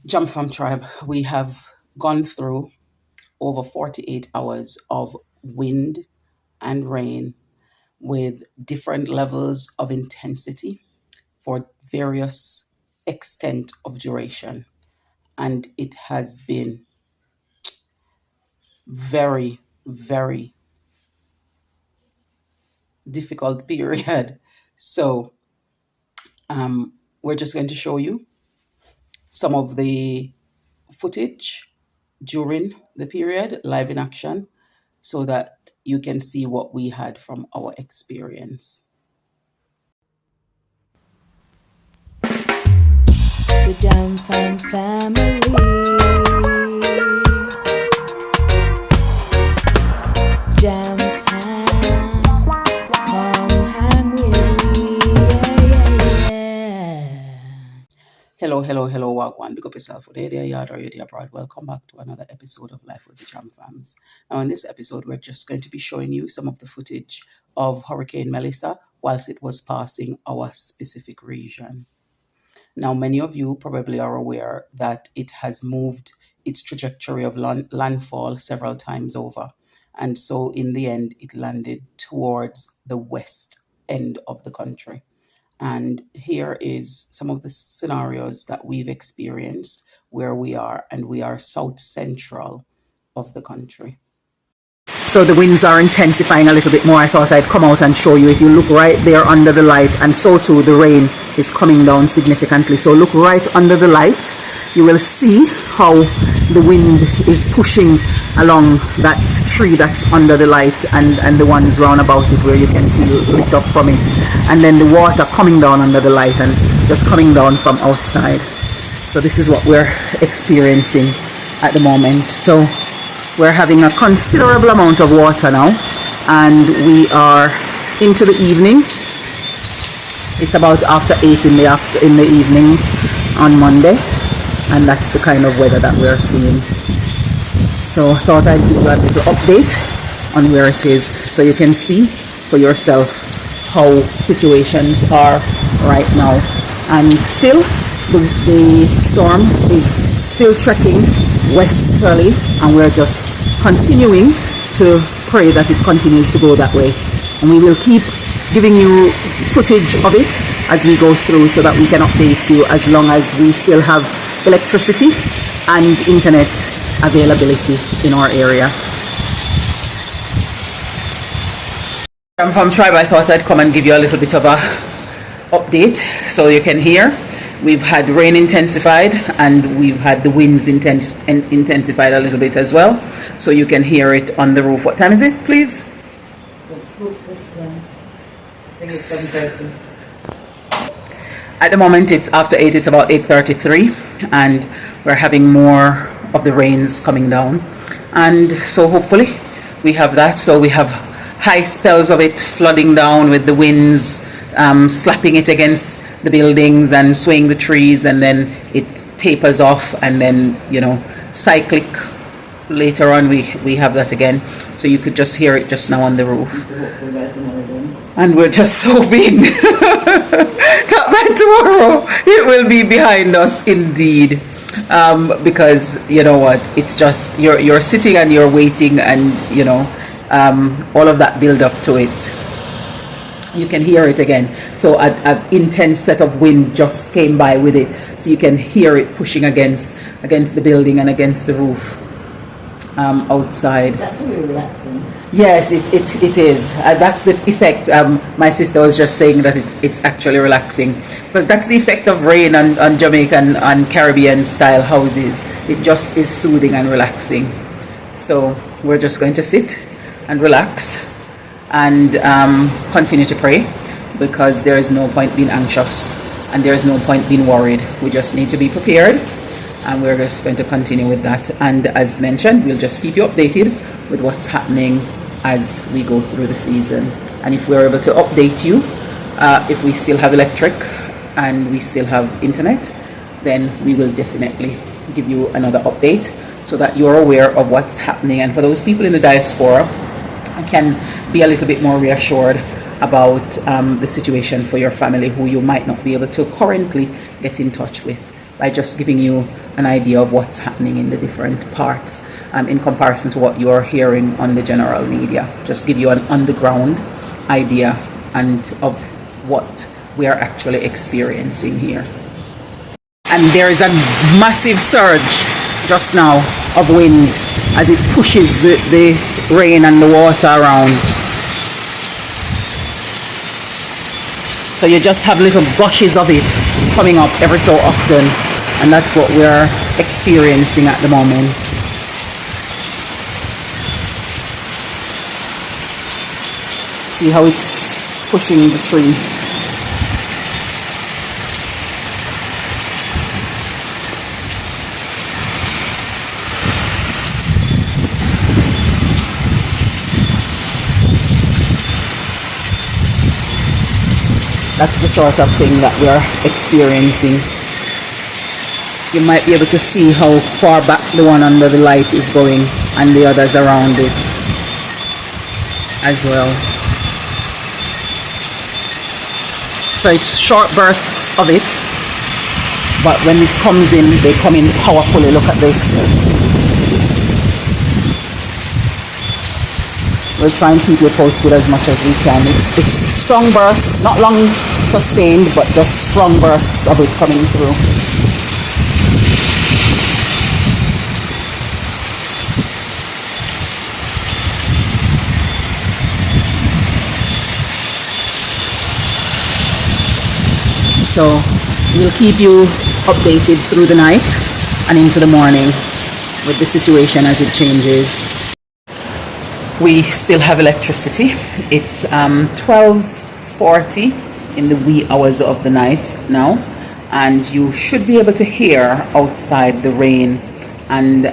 Jump from Tribe, we have gone through over 48 hours of wind and rain with different levels of intensity for various extent of duration. And it has been very, very difficult period. So we're just going to show you some of the footage during the period, live in action, so that you can see what we had from our experience. The Jam Fam family. Jam Fam, come hang with me. Yeah. Hello, hello, hello, Wagwan. Big up yourself. Whether you're there, yard, or you're there abroad. Welcome back to another episode of Life with the Jam Fams. Now, in this episode, we're just going to be showing you some of the footage of Hurricane Melissa whilst it was passing our specific region. Now, many of you probably are aware that it has moved its trajectory of landfall several times over. And so, in the end, it landed towards the west end of the country. And here is some of the scenarios that we've experienced where we are, and we are south central of the country. So the winds are intensifying a little bit more. I thought I'd come out and show you. If you look right there under the light, and so too the rain is coming down significantly. So look right under the light. You will see how the wind is pushing along that tree that's under the light, and the ones round about it where you can see lit up from it. And then the water coming down under the light and just coming down from outside. So this is what we're experiencing at the moment. So we're having a considerable amount of water now, and we are into the evening. It's about after 8 in the evening on Monday, and that's the kind of weather that we're seeing. So I thought I'd give you a little update on where it is, so you can see for yourself how situations are right now. And still, the storm is still trekking westerly, and we're just continuing to pray that it continues to go that way. And we will keep giving you footage of it as we go through, so that we can update you as long as we still have electricity and internet availability in our area. I'm from Tribe. I thought I'd come and give you a little bit of a update so you can hear. We've had rain intensified, and we've had the winds intensified a little bit as well, so you can hear it on the roof. What time is it, please? I think it's 7:30. At the moment, it's after 8. It's about 8:33, and we're having more of the rains coming down, and so hopefully we have that. So we have high spells of it flooding down with the winds slapping it against the buildings and swaying the trees, and then it tapers off, and then cyclic later on we have that again. So you could just hear it just now on the roof, and we're just hoping that by tomorrow it will be behind us indeed, because you know what, it's just you're sitting and you're waiting, and all of that build up to it. You can hear it again. So an intense set of wind just came by with it, so you can hear it pushing against the building and against the roof outside. That's really relaxing. Yes, it is. That's the effect. My sister was just saying that it's actually relaxing, because that's the effect of rain on Jamaican and Caribbean style houses. It just is soothing and relaxing. So we're just going to sit and relax and continue to pray, because there is no point being anxious and there is no point being worried. We just need to be prepared, and we're just going to continue with that. And as mentioned, we'll just keep you updated with what's happening as we go through the season. And if we're able to update you, if we still have electric and we still have internet, then we will definitely give you another update, so that you're aware of what's happening. And for those people in the diaspora, I can be a little bit more reassured about the situation for your family who you might not be able to currently get in touch with, by just giving you an idea of what's happening in the different parts in comparison to what you are hearing on the general media. Just give you an on-the-ground idea and of what we are actually experiencing here. And there is a massive surge just now of wind as it pushes the rain and the water around. So you just have little gushes of it coming up every so often, and that's what we're experiencing at the moment. See how it's pushing the tree. That's the sort of thing that we are experiencing. You might be able to see how far back the one under the light is going and the others around it as well. So it's short bursts of it, but when it comes in, they come in powerfully. Look at this. We'll try and keep you posted as much as we can. It's strong bursts, not long sustained, but just strong bursts of it coming through. So we'll keep you updated through the night and into the morning with the situation as it changes. We still have electricity. It's 12:40 in the wee hours of the night now, and you should be able to hear outside the rain and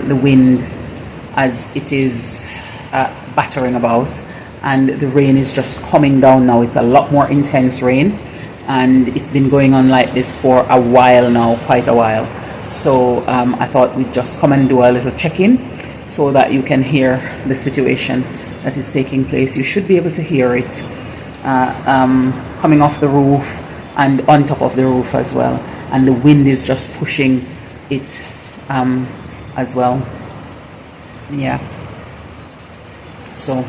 the wind as it is battering about, and the rain is just coming down now. It's a lot more intense rain, and it's been going on like this for a while now, quite a while. So I thought we'd just come and do a little check-in so that you can hear the situation that is taking place. You should be able to hear it coming off the roof and on top of the roof as well. And the wind is just pushing it as well. Yeah. So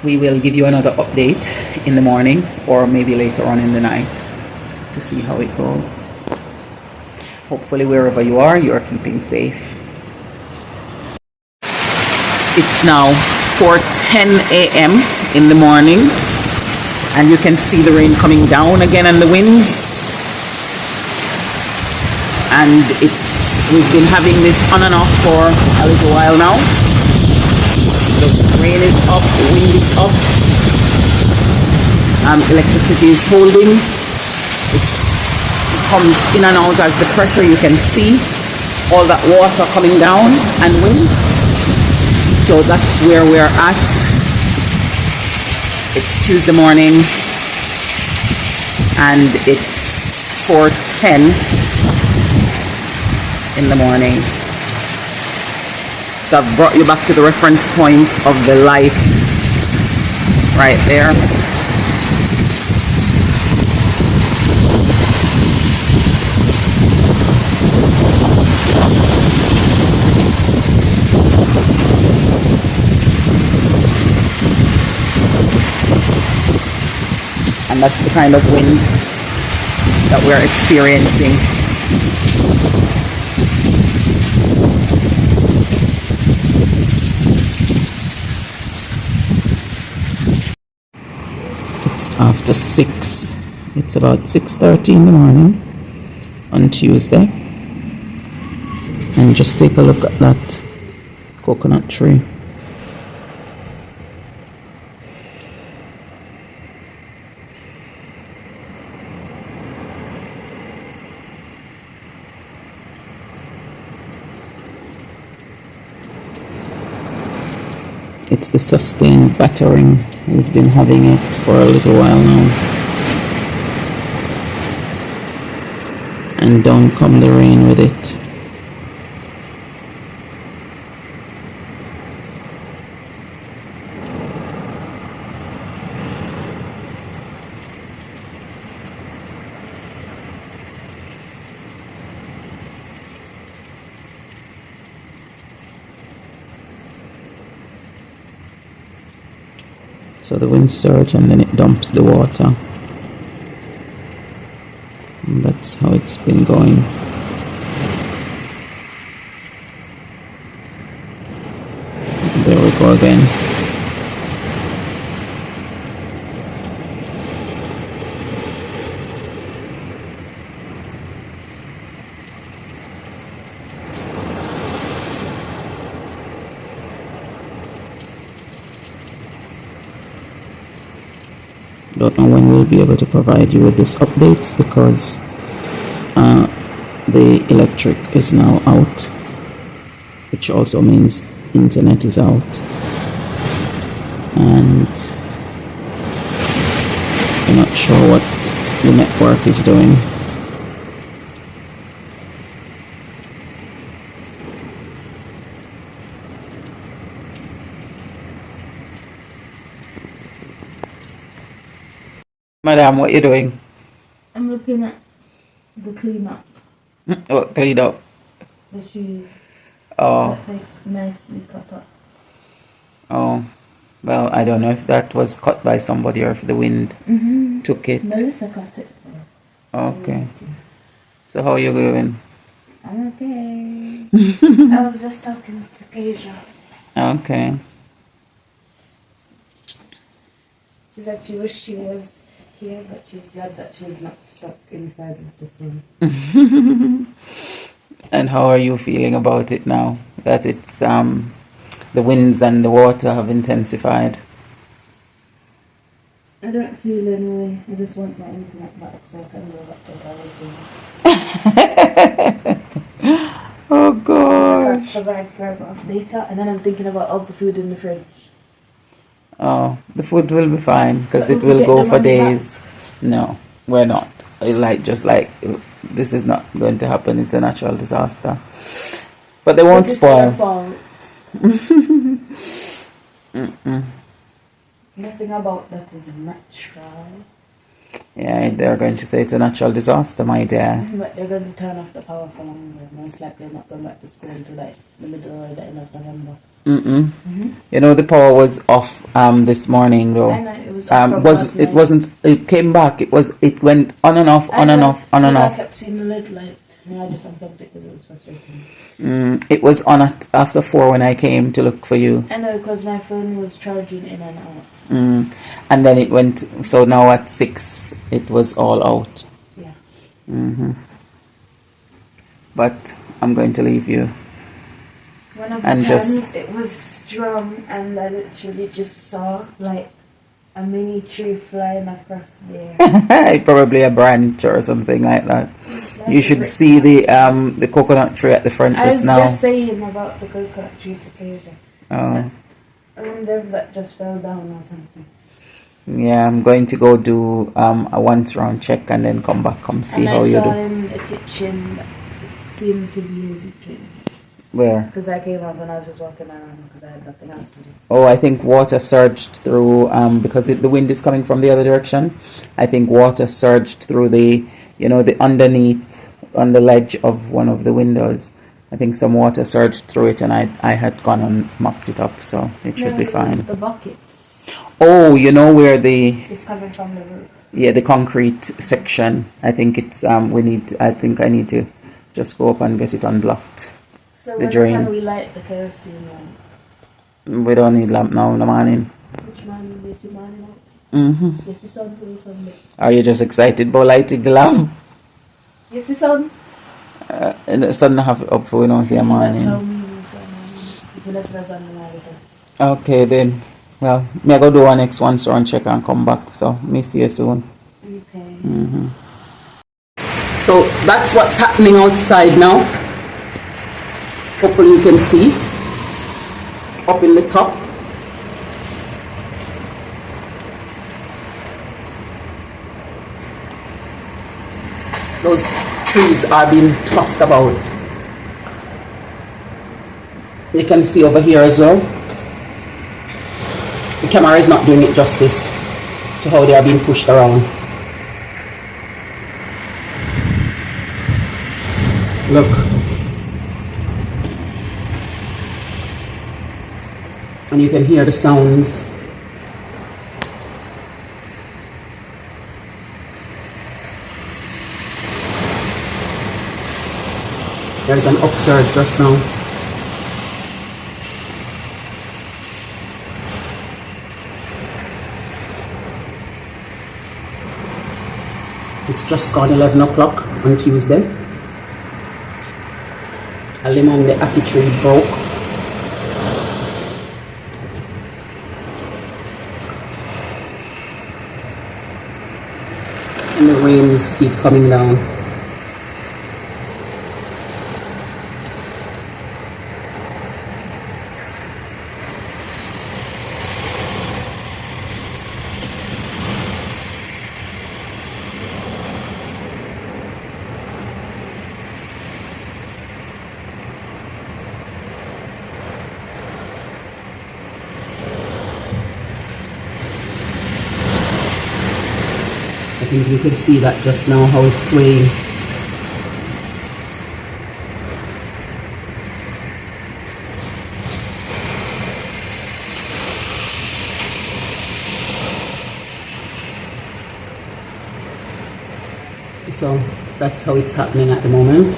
we will give you another update in the morning or maybe later on in the night to see how it goes. Hopefully wherever you are keeping safe. It's now 4:10 a.m. in the morning, and you can see the rain coming down again and the winds. And we've been having this on and off for a little while now. The rain is up, the wind is up, electricity is holding. It comes in and out as the pressure. You can see all that water coming down and wind. So that's where we're at. It's Tuesday morning and it's 4:10 in the morning. So I've brought you back to the reference point of the light right there. And that's the kind of wind that we're experiencing. It's after 6. It's about 6:30 in the morning on Tuesday. And just take a look at that coconut tree. It's the sustained battering. We've been having it for a little while now. And down come the rain with it. So the wind surge and then it dumps the water. And that's how it's been going. There we go again. Don't know when we'll be able to provide you with this updates because the electric is now out, which also means internet is out, and I'm not sure what the network is doing. Madam, what are you doing? I'm looking at the cleanup. What, clean up? The shoes. Oh. Like nicely cut up. Oh. Well, I don't know if that was cut by somebody or if the wind took it. Melissa cut it for Okay. So how are you doing? I'm okay. I was just talking to Keisha. Okay. She said she wished she was here, but she's glad that she's not stuck inside of this room. And how are you feeling about it now that it's the winds and the water have intensified? I don't feel any way. I just want my internet back so I can go back to what I was doing. Oh God. I survived forever off data, and then I'm thinking about all the food in the fridge. Oh, the food will be fine because it will go for days. No, we're not. Just like this is not going to happen. It's a natural disaster, but they won't spoil. Nothing about that is natural. Yeah, they're going to say it's a natural disaster, my dear. But they're going to turn off the power for longer. Most likely they're not going back to school until like the middle or the end of November. You know the power was off this morning though. I know it was off it wasn't. It came back. It went on and off, on and off, on and off. I kept seeing the LED light. Yeah, I just unplugged it because it was frustrating. It was on after 4 when I came to look for you. I know because my phone was charging in and out. And then it went. So now at 6, it was all out. Yeah. But I'm going to leave you. One of the And times it was strong, and I literally just saw like a mini tree flying across there. Probably a branch or something like that. Like You should see the coconut tree at the front I was just now. just saying about the coconut tree to Keisha. Oh. I wonder if that just fell down or something. Yeah, I'm going to go do a once round check and then come see and how you I saw do. in the kitchen that it seemed to be leaking. Where? Because I came up and I was just walking around because I had nothing else to do. Oh, I think water surged through because the wind is coming from the other direction. I think water surged through the underneath on the ledge of one of the windows. I think some water surged through it, and I had gone and mopped it up, so it should be fine. The buckets. Oh, you know where It's coming from the roof. Yeah, the concrete section. I think it's I think I need to just go up and get it unblocked. So The when drain. can we light the kerosene lamp? We don't need lamp now in the morning. Which man is the morning out? Yes, the sun for Sunday. Are you just excited about lighting the lamp? Yes, the sun. And the sun have it up for we don't see a That's morning. how we use it. That's the sun morning. Okay then. Well, me I go do one next one so and check and come back. So me see you soon. Okay. So that's what's happening outside now. Hopefully you can see up in the top. Those trees are being tossed about. You can see over here as well. The camera is not doing it justice to how they are being pushed around. Look. And you can hear the sounds There's an upsurge just now. It's just gone 11 o'clock on Tuesday. A limb on the ackee tree broke. And the rains keep coming down. I think you could see that just now, how it's swaying. So that's how it's happening at the moment,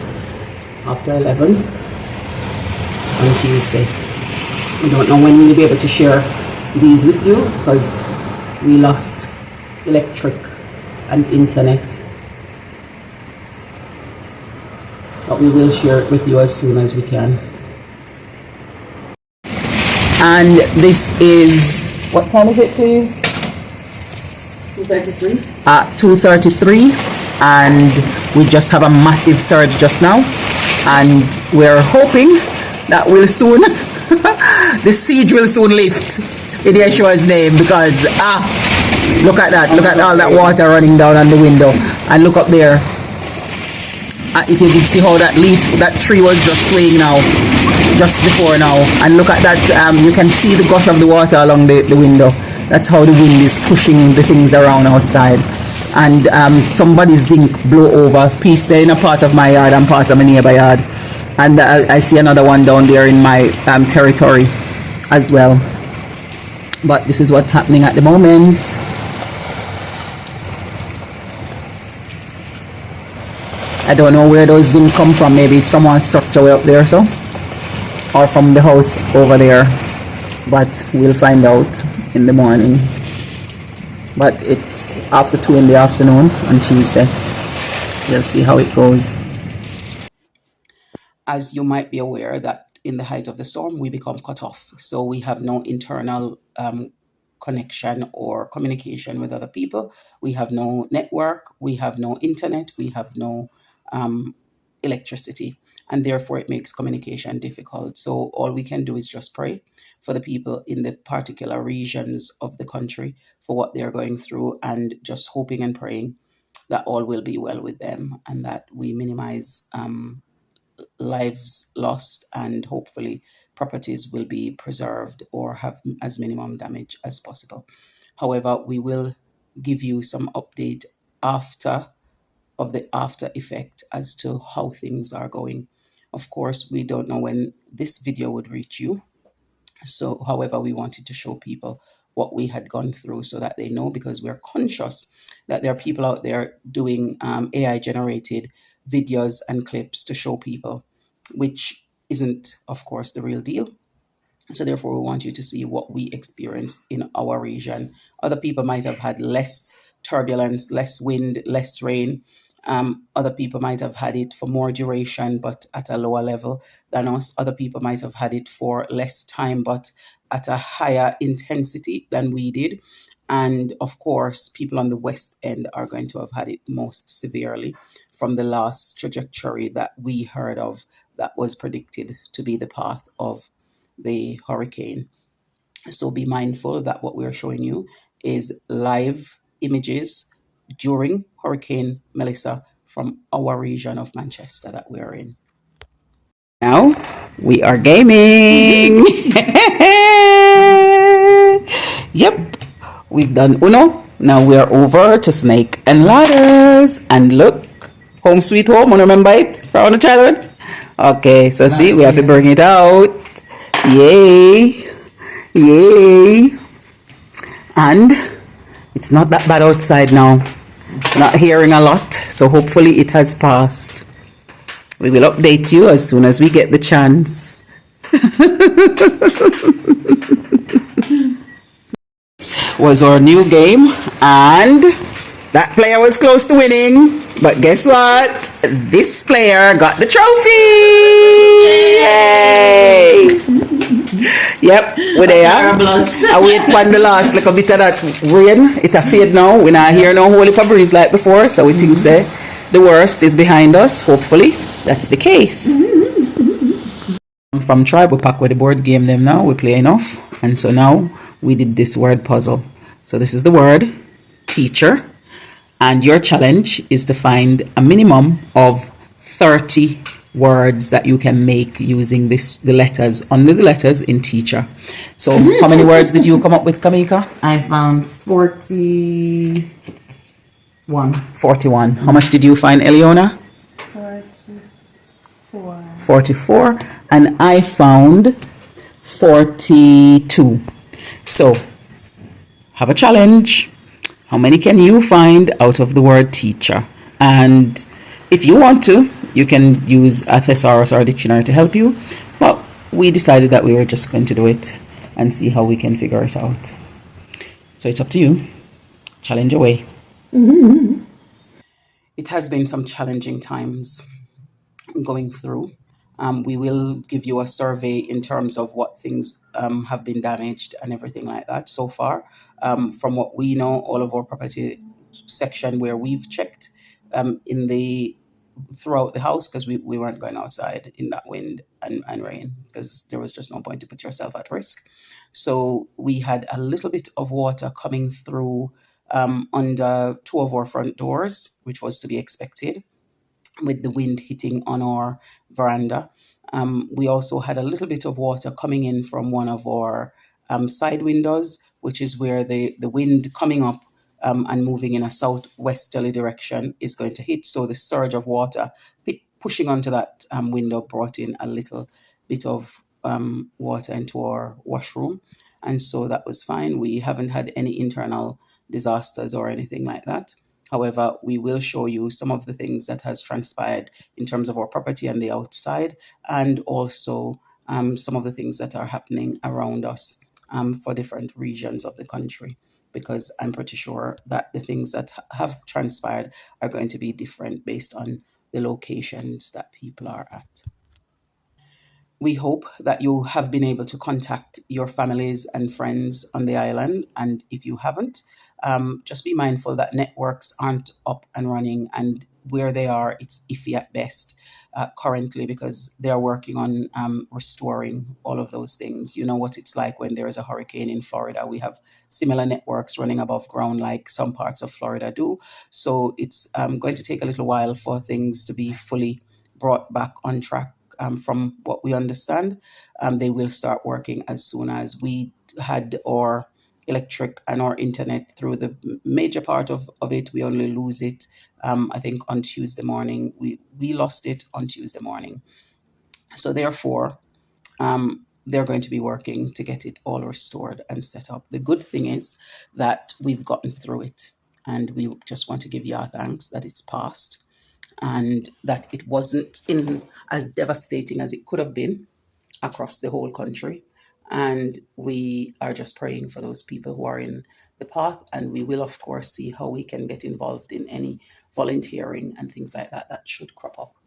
after 11 on Tuesday. I don't know when we'll be able to share these with you, because we lost electric and internet, but we will share it with you as soon as we can. And this is, what time is it, please? 2:33. At 2:33, and we just have a massive surge just now, and we're hoping that we'll soon the siege will soon lift in Yeshua's name, because look at that, look at all that water running down on the window, and look up there. If you did see how that tree was just swaying now, just before now, and look at that, you can see the gush of the water along the window. That's how the wind is pushing the things around outside. And somebody's zinc blew over, piece there in a part of my yard and part of my neighbor yard, and I see another one down there in my territory as well. But this is what's happening at the moment. I don't know where those zinc come from. Maybe it's from one structure way up there, so, or from the house over there, but we'll find out in the morning. But it's after 2 in the afternoon on Tuesday. We'll see how it goes. As you might be aware, that in the height of the storm we become cut off, so we have no internal connection or communication with other people. We have no network, we have no internet, we have no electricity, and therefore it makes communication difficult. So all we can do is just pray for the people in the particular regions of the country, for what they're going through, and just hoping and praying that all will be well with them, and that we minimize lives lost, and hopefully properties will be preserved or have as minimum damage as possible. However, we will give you some update after effect as to how things are going. Of course, we don't know when this video would reach you. So, however, we wanted to show people what we had gone through so that they know, because we're conscious that there are people out there doing AI generated videos and clips to show people, which isn't, of course, the real deal. So therefore, we want you to see what we experienced in our region. Other people might have had less turbulence, less wind, less rain. Other people might have had it for more duration, but at a lower level than us. Other people might have had it for less time, but at a higher intensity than we did. And of course, people on the West End are going to have had it most severely from the last trajectory that we heard of, that was predicted to be the path of the hurricane. So be mindful that what we're showing you is live images during Hurricane Melissa from our region of Manchester that we're in. Now we are gaming. Yep, we've done Uno. Now we are over to Snake and Ladders. And look, Home Sweet Home. Remember it from the childhood? Okay, so see, we have to bring it out. Yay. Yay. And it's not that bad outside now. Not hearing a lot, so hopefully it has passed. We will update you as soon as we get the chance. Was our new game, and that player was close to winning. But guess what? This player got the trophy! Yay! Yep, we're there. I wait for the last like a bit of that rain. It a fade now. We not hear no holy breeze like before, so we think say the worst is behind us. Hopefully, that's the case. From Tribe, we pack with the board game them now. We play enough, and so now we did this word puzzle. So this is the word teacher, and your challenge is to find a minimum of 30 words that you can make using the letters, under the letters in teacher. So how many words did you come up with, Kamika? I found 41. 41. How much did you find, Eliona? 44. 44. And I found 42. So have a challenge. How many can you find out of the word teacher? And if you want to, you can use a thesaurus or a dictionary to help you. But we decided that we were just going to do it and see how we can figure it out. So it's up to you. Challenge away. It has been some challenging times going through. We will give you a survey in terms of what things have been damaged and everything like that so far. From what we know, all of our property section where we've checked in the throughout the house, because we weren't going outside in that wind and rain, because there was just no point to put yourself at risk. So we had a little bit of water coming through under two of our front doors, which was to be expected with the wind hitting on our veranda. We also had a little bit of water coming in from one of our side windows, which is where the wind coming up and moving in a southwesterly direction is going to hit. So the surge of water pushing onto that window brought in a little bit of water into our washroom. And so that was fine. We haven't had any internal disasters or anything like that. However, we will show you some of the things that has transpired in terms of our property and the outside, and also some of the things that are happening around us for different regions of the country, because I'm pretty sure that the things that have transpired are going to be different based on the locations that people are at. We hope that you have been able to contact your families and friends on the island. And if you haven't, just be mindful that networks aren't up and running, and where they are, it's iffy at best currently, because they're working on restoring all of those things. You know what it's like when there is a hurricane in Florida. We have similar networks running above ground like some parts of Florida do. So it's going to take a little while for things to be fully brought back on track. From what we understand, they will start working as soon as we had our electric and our internet through the major part of it. We only lose it, I think, on Tuesday morning. We lost it on Tuesday morning. So therefore, they're going to be working to get it all restored and set up. The good thing is that we've gotten through it, and we just want to give you our thanks that it's passed, and that it wasn't in as devastating as it could have been across the whole country. And we are just praying for those people who are in the path. And we will, of course, see how we can get involved in any volunteering and things like that that should crop up.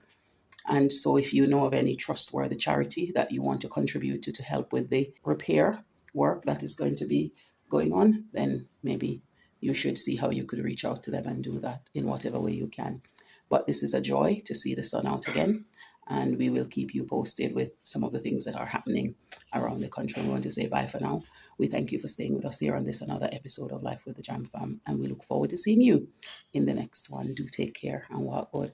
And so, if you know of any trustworthy charity that you want to contribute to help with the repair work that is going to be going on, then maybe you should see how you could reach out to them and do that in whatever way you can. But this is a joy to see the sun out again, and we will keep you posted with some of the things that are happening around the country. We want to say bye for now. We thank you for staying with us here on this another episode of Life with the Jam Fam, and we look forward to seeing you in the next one. Do take care and walk good.